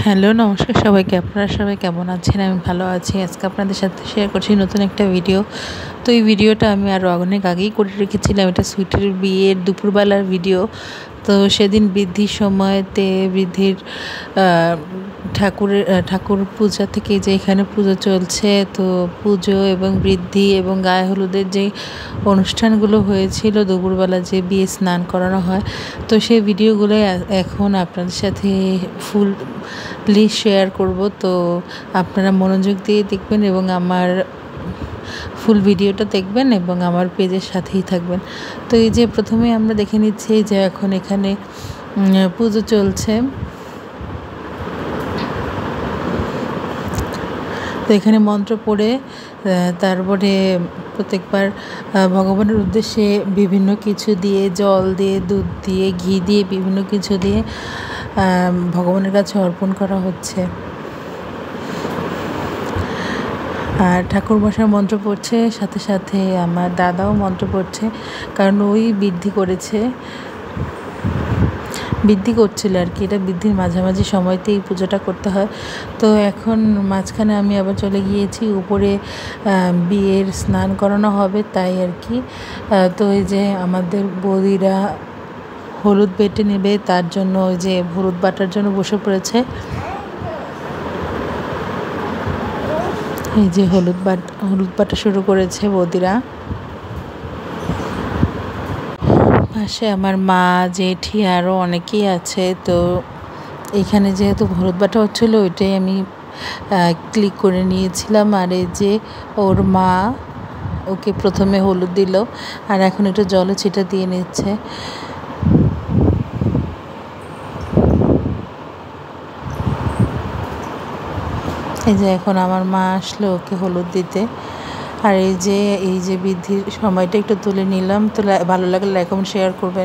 Hello, নমস্কার সবাইকে। আপনারা সবাই কেমন আছেন? আমি ভালো আছি। আজকে আপনাদের সাথে শেয়ার করছি নতুন একটা ভিডিও। তো এই ভিডিওটা আমি আরও অনেক আগেই করে রেখেছিলাম। এটা সুইটির বিয়ের দুপুরবেলার ভিডিও। তো সেদিন বৃদ্ধির সময়তে বৃদ্ধির ঠাকুর পূজা থেকে যে এখানে পুজো চলছে, তো পুজো এবং বৃদ্ধি এবং গায়ে হলুদের যে অনুষ্ঠানগুলো হয়েছিল, দুপুরবেলা যে বিয়ে স্নান করানো হয়, তো সেই ভিডিওগুলো এখন আপনাদের সাথে ফুললি শেয়ার করব। তো আপনারা মনোযোগ দিয়ে দেখবেন এবং আমার ফুল ভিডিওটা দেখবেন এবং আমার পেজের সাথেই থাকবেন। তো এই যে প্রথমে আমরা দেখে নিচ্ছি যে এখন এখানে পুজো চলছে। তো এখানে মন্ত্র পড়ে তারপরে প্রত্যেকবার ভগবানের উদ্দেশ্যে বিভিন্ন কিছু দিয়ে, জল দিয়ে, দুধ দিয়ে, ঘি দিয়ে, বিভিন্ন কিছু দিয়ে ভগবানের কাছে অর্পণ করা হচ্ছে। আর ঠাকুরমশাই মন্ত্র পড়ছে, সাথে সাথে আমার দাদাও মন্ত্র পড়ছে, কারণ ওই বৃদ্ধি করছিল আর কি। এটা বৃদ্ধির মাঝামাঝি সময়তে এই পুজোটা করতে হয়। তো এখন মাঝখানে আমি আবার চলে গিয়েছি উপরে, বিয়ের স্নান করানো হবে তাই আর কি। তো এই যে আমাদের বৌদিরা হলুদ বেটে নেবে, তার জন্য ওই যে হলুদ বাটার জন্য বসে পড়েছে। এই যে হলুদ বাটা শুরু করেছে বৌদিরা। পাশে আমার মা, জেঠি আরও অনেকেই আছে। তো এখানে যেহেতু হলুদ বাটা হচ্ছিলো, ওইটাই আমি ক্লিক করে নিয়েছিলাম। আর এই যে ওর মা ওকে প্রথমে হলুদ দিল, আর এখন একটু জলে ছিটা দিয়ে নিচ্ছে। এই যে এখন আমার মা আসলো ওকে হলুদ দিতে। আর এই যে বৃদ্ধির সময়টা একটু তুলে নিলাম। তো ভালো লাগলে লাইক কমেন্ট শেয়ার করবেন।